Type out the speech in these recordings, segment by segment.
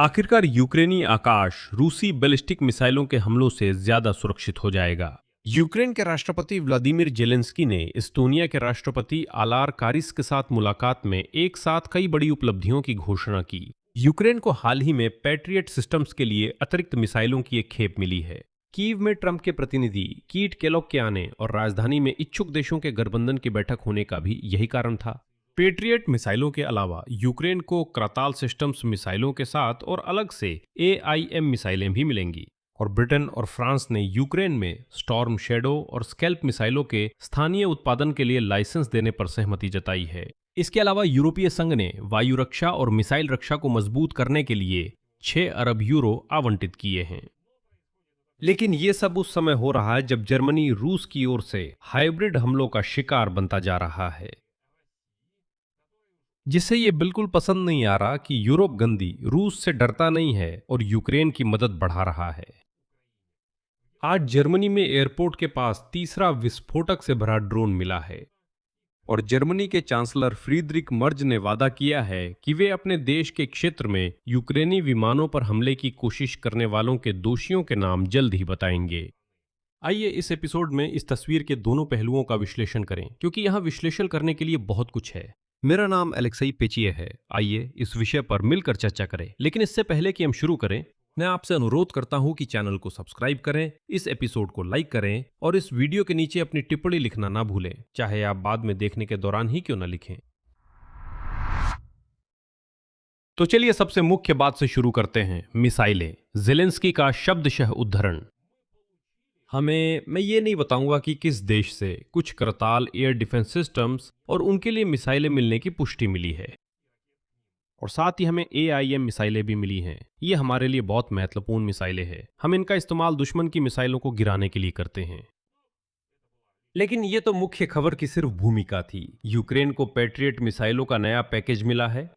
आखिरकार यूक्रेनी आकाश रूसी बैलिस्टिक मिसाइलों के हमलों से ज्यादा सुरक्षित हो जाएगा। यूक्रेन के राष्ट्रपति व्लादिमीर जेलेंस्की ने एस्टोनिया के राष्ट्रपति आलार कारिस के साथ मुलाकात में एक साथ कई बड़ी उपलब्धियों की घोषणा की। यूक्रेन को हाल ही में पैट्रियट सिस्टम्स के लिए अतिरिक्त मिसाइलों की एक खेप मिली है। कीव में ट्रंप के प्रतिनिधि कीट केलॉग के आने और राजधानी में इच्छुक देशों के गठबंधन की बैठक होने का भी यही कारण था। पेट्रियट मिसाइलों के अलावा यूक्रेन को क्रताल सिस्टम्स मिसाइलों के साथ और अलग से AIM मिसाइलें भी मिलेंगी। और ब्रिटेन और फ्रांस ने यूक्रेन में स्टॉर्म शैडो और स्कैल्प मिसाइलों के स्थानीय उत्पादन के लिए लाइसेंस देने पर सहमति जताई है। इसके अलावा यूरोपीय संघ ने वायु रक्षा और मिसाइल रक्षा को मजबूत करने के लिए 6 अरब यूरो आवंटित किए हैं। लेकिन ये सब उस समय हो रहा है जब जर्मनी रूस की ओर से हाइब्रिड हमलों का शिकार बनता जा रहा है, जिससे ये बिल्कुल पसंद नहीं आ रहा कि यूरोप गंदी रूस से डरता नहीं है और यूक्रेन की मदद बढ़ा रहा है। आज जर्मनी में एयरपोर्ट के पास तीसरा विस्फोटक से भरा ड्रोन मिला है और जर्मनी के चांसलर फ्रीडरिक मर्ज ने वादा किया है कि वे अपने देश के क्षेत्र में यूक्रेनी विमानों पर हमले की कोशिश करने वालों के दोषियों के नाम जल्द ही बताएंगे। आइए इस एपिसोड में इस तस्वीर के दोनों पहलुओं का विश्लेषण करें, क्योंकि यहाँ विश्लेषण करने के लिए बहुत कुछ है। मेरा नाम अलेक्साई पेचिए है। आइए इस विषय पर मिलकर चर्चा करें। लेकिन इससे पहले कि हम शुरू करें, मैं आपसे अनुरोध करता हूं कि चैनल को सब्सक्राइब करें, इस एपिसोड को लाइक करें और इस वीडियो के नीचे अपनी टिप्पणी लिखना ना भूलें, चाहे आप बाद में देखने के दौरान ही क्यों ना लिखें। तो चलिए सबसे मुख्य बात से शुरू करते हैं, मिसाइलें। जेलेंस्की का शब्दशः उद्धरण। मैं ये नहीं बताऊंगा कि किस देश से कुछ करताल एयर डिफेंस सिस्टम्स और उनके लिए मिसाइलें मिलने की पुष्टि मिली है, और साथ ही हमें AIM मिसाइलें भी मिली हैं। ये हमारे लिए बहुत महत्वपूर्ण मिसाइलें हैं। हम इनका इस्तेमाल दुश्मन की मिसाइलों को गिराने के लिए करते हैं। लेकिन ये तो मुख्य खबर की सिर्फ भूमिका थी। यूक्रेन को पैट्रियट मिसाइलों का नया पैकेज मिला है,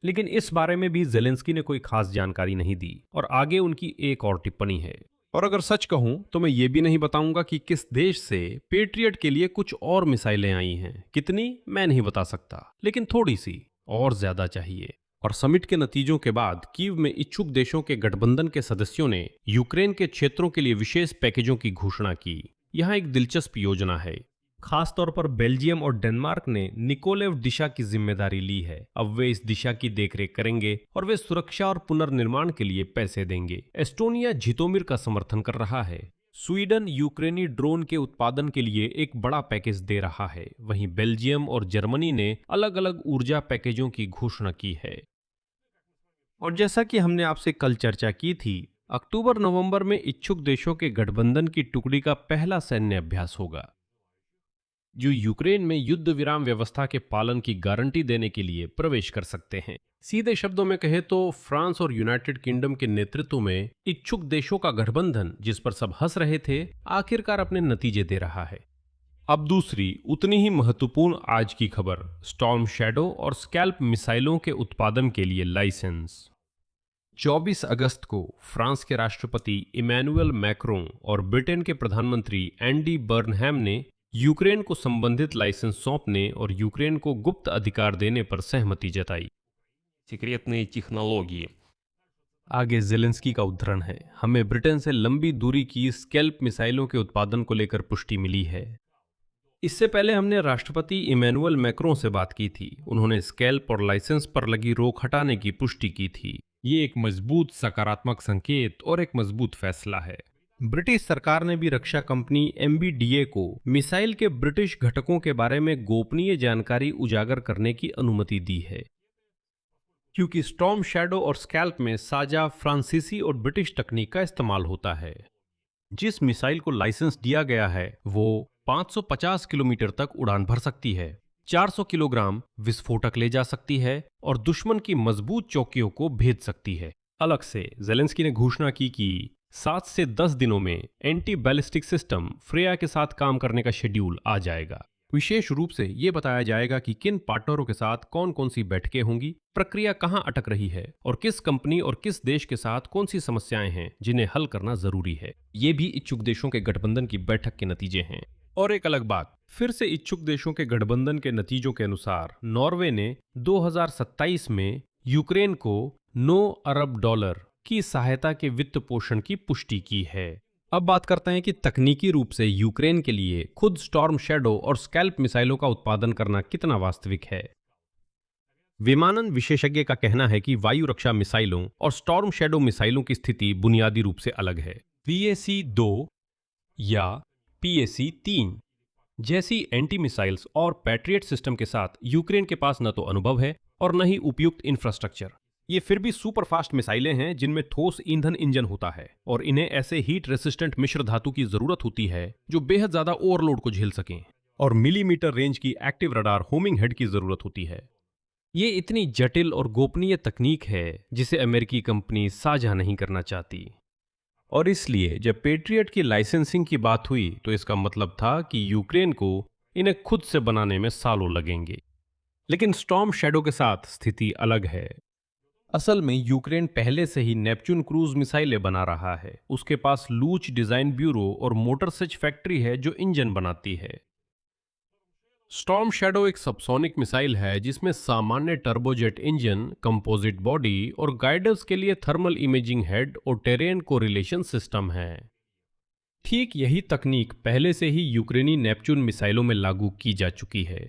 लेकिन इस बारे में भी जेलेंस्की ने कोई खास जानकारी नहीं दी। और आगे उनकी एक और टिप्पणी है। और अगर सच कहूं तो मैं ये भी नहीं बताऊंगा कि किस देश से पेट्रियट के लिए कुछ और मिसाइलें आई हैं। कितनी मैं नहीं बता सकता, लेकिन थोड़ी सी और ज्यादा चाहिए। और समिट के नतीजों के बाद कीव में इच्छुक देशों के गठबंधन के सदस्यों ने यूक्रेन के क्षेत्रों के लिए विशेष पैकेजों की घोषणा की। यहाँ एक दिलचस्प योजना है। खासतौर पर बेल्जियम और डेनमार्क ने निकोलेव दिशा की जिम्मेदारी ली है। अब वे इस दिशा की देखरेख करेंगे और वे सुरक्षा और पुनर्निर्माण के लिए पैसे देंगे। एस्टोनिया झितोमिर का समर्थन कर रहा है। स्वीडन यूक्रेनी ड्रोन के उत्पादन के लिए एक बड़ा पैकेज दे रहा है। वहीं बेल्जियम और जर्मनी ने अलग अलग ऊर्जा पैकेजों की घोषणा की है। और जैसा कि हमने आपसे कल चर्चा की थी, अक्टूबर-नवंबर में इच्छुक देशों के गठबंधन की टुकड़ी का पहला सैन्य अभ्यास होगा, जो यूक्रेन में युद्ध विराम व्यवस्था के पालन की गारंटी देने के लिए प्रवेश कर सकते हैं। सीधे शब्दों में कहें तो फ्रांस और यूनाइटेड किंगडम के नेतृत्व में इच्छुक देशों का गठबंधन, जिस पर सब हंस रहे थे, आखिरकार अपने नतीजे दे रहा है। अब दूसरी उतनी ही महत्वपूर्ण आज की खबर, स्टॉर्म शैडो और स्कैल्प मिसाइलों के उत्पादन के लिए लाइसेंस। 24 अगस्त को फ्रांस के राष्ट्रपति इमैनुअल मैक्रों और ब्रिटेन के प्रधानमंत्री एंडी बर्नहैम ने यूक्रेन को संबंधित लाइसेंस सौंपने और यूक्रेन को गुप्त अधिकार देने पर सहमति जताई। секретные технологии. आगे जेलेंस्की का उद्धरण है। हमें ब्रिटेन से लंबी दूरी की स्कैल्प मिसाइलों के उत्पादन को लेकर पुष्टि मिली है। इससे पहले हमने राष्ट्रपति इमैनुअल मैक्रों से बात की थी। उन्होंने स्कैल्प और लाइसेंस पर लगी रोक हटाने की पुष्टि की थी। ये एक मजबूत सकारात्मक संकेत और एक मजबूत फैसला है। ब्रिटिश सरकार ने भी रक्षा कंपनी MBDA को मिसाइल के ब्रिटिश घटकों के बारे में गोपनीय जानकारी उजागर करने की अनुमति दी है, क्योंकि स्टॉर्म शैडो और स्कैल्प में साझा फ्रांसीसी और ब्रिटिश तकनीक का इस्तेमाल होता है। जिस मिसाइल को लाइसेंस दिया गया है वो 550 किलोमीटर तक उड़ान भर सकती है, 400 किलोग्राम विस्फोटक ले जा सकती है और दुश्मन की मजबूत चौकियों को भेद सकती है। अलग से जेलेंस्की ने घोषणा की कि 7 से 10 दिनों में एंटी बैलिस्टिक सिस्टम फ्रेया के साथ काम करने का शेड्यूल आ जाएगा। विशेष रूप से ये बताया जाएगा कि किन पार्टनरों के साथ कौन कौन सी बैठकें होंगी, प्रक्रिया कहां अटक रही है और किस कंपनी और किस देश के साथ कौन सी समस्याएं हैं जिन्हें हल करना जरूरी है। ये भी इच्छुक देशों के गठबंधन की बैठक के नतीजे हैं। और एक अलग बात, फिर से इच्छुक देशों के गठबंधन के नतीजों के अनुसार नॉर्वे ने 2027 में यूक्रेन को $9 अरब की सहायता के वित्त पोषण की पुष्टि की है। अब बात करते हैं कि तकनीकी रूप से यूक्रेन के लिए खुद स्टॉर्म शैडो और स्कैल्प मिसाइलों का उत्पादन करना कितना वास्तविक है। विमानन विशेषज्ञ का कहना है कि वायु रक्षा मिसाइलों और स्टॉर्म शैडो मिसाइलों की स्थिति बुनियादी रूप से अलग है। PAC-2 या PAC-3 जैसी एंटी मिसाइल्स और पैट्रियट सिस्टम के साथ यूक्रेन के पास न तो अनुभव है और न ही उपयुक्त इंफ्रास्ट्रक्चर। ये फिर भी सुपर फास्ट मिसाइलें हैं जिनमें ठोस ईंधन इंजन होता है और इन्हें ऐसे हीट रेसिस्टेंट मिश्र धातु की जरूरत होती है जो बेहद ज्यादा ओवरलोड को झेल सकें, और मिलीमीटर रेंज की एक्टिव रडार होमिंग हेड की जरूरत होती है। ये इतनी जटिल और गोपनीय तकनीक है जिसे अमेरिकी कंपनी साझा नहीं करना चाहती, और इसलिए जब पेट्रियट की लाइसेंसिंग की बात हुई तो इसका मतलब था कि यूक्रेन को इन्हें खुद से बनाने में सालों लगेंगे। लेकिन स्टॉर्म शैडो के साथ स्थिति अलग है। असल में यूक्रेन पहले से ही नेपच्यून क्रूज मिसाइलें बना रहा है। उसके पास लूच डिजाइन ब्यूरो और मोटर सच फैक्ट्री है जो इंजन बनाती है। स्टॉर्म शैडो एक सबसोनिक मिसाइल है जिसमें सामान्य टर्बोजेट इंजन, कंपोजिट बॉडी और गाइडर्स के लिए थर्मल इमेजिंग हेड और टेरेन कोरिलेशन सिस्टम है। ठीक यही तकनीक पहले से ही यूक्रेनी नेपच्यून मिसाइलों में लागू की जा चुकी है।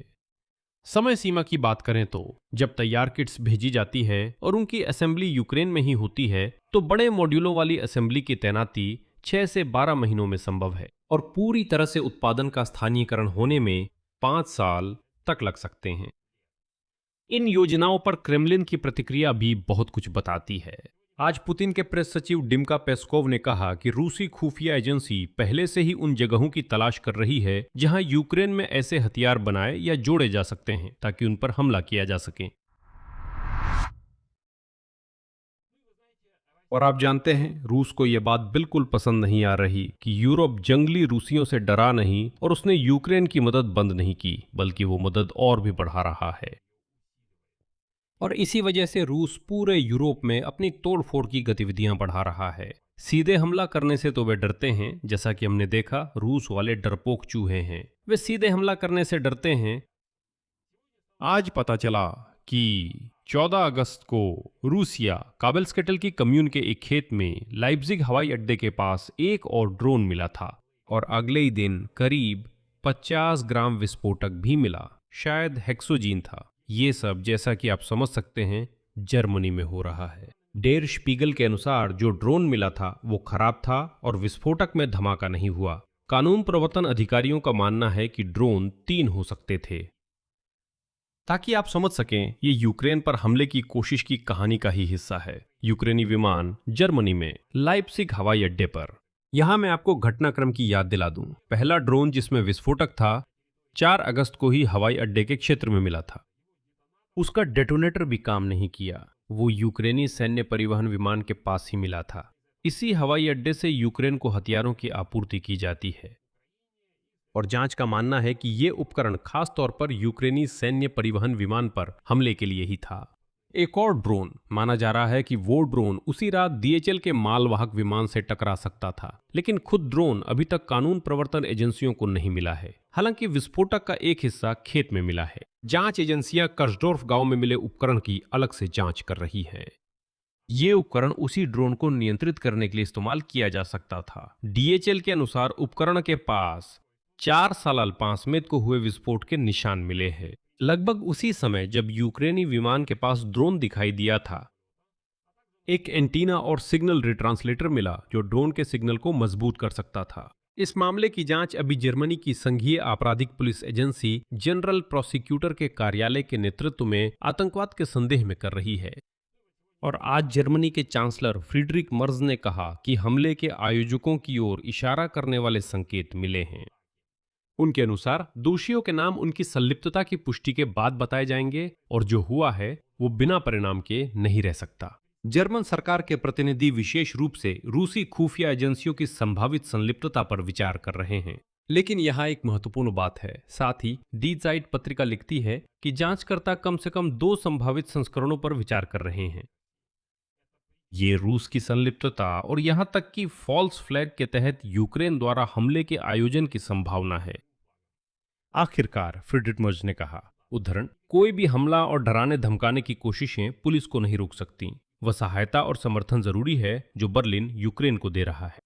समय सीमा की बात करें तो जब तैयार किट्स भेजी जाती है और उनकी असेंबली यूक्रेन में ही होती है तो बड़े मॉड्यूलों वाली असेंबली की तैनाती 6 से 12 महीनों में संभव है, और पूरी तरह से उत्पादन का स्थानीयकरण होने में 5 साल तक लग सकते हैं। इन योजनाओं पर क्रेमलिन की प्रतिक्रिया भी बहुत कुछ बताती है। आज पुतिन के प्रेस सचिव डिम्का पेस्कोव ने कहा कि रूसी खुफिया एजेंसी पहले से ही उन जगहों की तलाश कर रही है जहां यूक्रेन में ऐसे हथियार बनाए या जोड़े जा सकते हैं ताकि उन पर हमला किया जा सके। और आप जानते हैं, रूस को यह बात बिल्कुल पसंद नहीं आ रही कि यूरोप जंगली रूसियों से डरा नहीं और उसने यूक्रेन की मदद बंद नहीं की, बल्कि वो मदद और भी बढ़ा रहा है। और इसी वजह से रूस पूरे यूरोप में अपनी तोड़फोड़ की गतिविधियां बढ़ा रहा है। सीधे हमला करने से तो वे डरते हैं, जैसा कि हमने देखा रूस वाले डरपोक चूहे हैं, वे सीधे हमला करने से डरते हैं। आज पता चला कि 14 अगस्त को रूसिया काबेल्सकेटल की कम्यून के एक खेत में लाइप्जिग हवाई अड्डे के पास एक और ड्रोन मिला था, और अगले ही दिन करीब 50 ग्राम विस्फोटक भी मिला, शायद हेक्सोजीन था। ये सब, जैसा कि आप समझ सकते हैं, जर्मनी में हो रहा है। डेर स्पीगल के अनुसार जो ड्रोन मिला था वो खराब था और विस्फोटक में धमाका नहीं हुआ। कानून प्रवर्तन अधिकारियों का मानना है कि ड्रोन 3 हो सकते थे। ताकि आप समझ सकें, ये यूक्रेन पर हमले की कोशिश की कहानी का ही हिस्सा है। यूक्रेनी विमान जर्मनी में लाइप्जिग हवाई अड्डे पर। यहां मैं आपको घटनाक्रम की याद दिला दूं। पहला ड्रोन जिसमें विस्फोटक था 4 अगस्त को ही हवाई अड्डे के क्षेत्र में मिला था। उसका डेटोनेटर भी काम नहीं किया। वो यूक्रेनी सैन्य परिवहन विमान के पास ही मिला था। इसी हवाई अड्डे से यूक्रेन को हथियारों की आपूर्ति की जाती है, और जांच का मानना है कि ये उपकरण खास तौर पर यूक्रेनी सैन्य परिवहन विमान पर हमले के लिए ही था। एक और ड्रोन माना जा रहा है कि वो ड्रोन उसी रात DHL के मालवाहक विमान से टकरा सकता था, लेकिन खुद ड्रोन अभी तक कानून प्रवर्तन एजेंसियों को नहीं मिला है। हालांकि विस्फोटक का एक हिस्सा खेत में मिला है। जांच एजेंसियां कर्जडोर्फ गांव में मिले उपकरण की अलग से जांच कर रही हैं। ये उपकरण उसी ड्रोन को नियंत्रित करने के लिए इस्तेमाल किया जा सकता था। DHL के अनुसार उपकरण के पास 4 साल अल्पासमेत को हुए विस्फोट के निशान मिले हैं। लगभग उसी समय जब यूक्रेनी विमान के पास ड्रोन दिखाई दिया था, एक एंटीना और सिग्नल रिट्रांसलेटर मिला जो ड्रोन के सिग्नल को मजबूत कर सकता था। इस मामले की जांच अभी जर्मनी की संघीय आपराधिक पुलिस एजेंसी जनरल प्रोसिक्यूटर के कार्यालय के नेतृत्व में आतंकवाद के संदेह में कर रही है। और आज जर्मनी के चांसलर फ्रीडरिक मर्ज ने कहा कि हमले के आयोजकों की ओर इशारा करने वाले संकेत मिले हैं। उनके अनुसार दोषियों के नाम उनकी संलिप्तता की पुष्टि के बाद बताए जाएंगे, और जो हुआ है वो बिना परिणाम के नहीं रह सकता। जर्मन सरकार के प्रतिनिधि विशेष रूप से रूसी खुफिया एजेंसियों की संभावित संलिप्तता पर विचार कर रहे हैं। लेकिन यहाँ एक महत्वपूर्ण बात है। साथ ही डी ज़ाइट पत्रिका लिखती है कि जांचकर्ता कम से कम 2 संभावित संस्करणों पर विचार कर रहे हैं। ये रूस की संलिप्तता और यहां तक कि फॉल्स फ्लैग के तहत यूक्रेन द्वारा हमले के आयोजन की संभावना है। आखिरकार फ्रीडरिक मर्ज ने कहा, उदाहरण, कोई भी हमला और डराने धमकाने की कोशिशें पुलिस को नहीं रोक सकती। वह सहायता और समर्थन जरूरी है जो बर्लिन यूक्रेन को दे रहा है।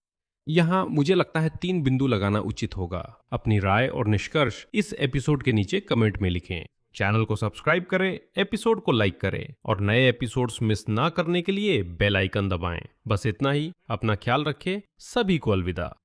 यहाँ मुझे लगता है 3 बिंदु लगाना उचित होगा। अपनी राय और निष्कर्ष इस एपिसोड के नीचे कमेंट में लिखें। चैनल को सब्सक्राइब करें, एपिसोड को लाइक करें और नए एपिसोड्स मिस ना करने के लिए बेल आइकन दबाएं। बस इतना ही। अपना ख्याल रखें। सभी को अलविदा।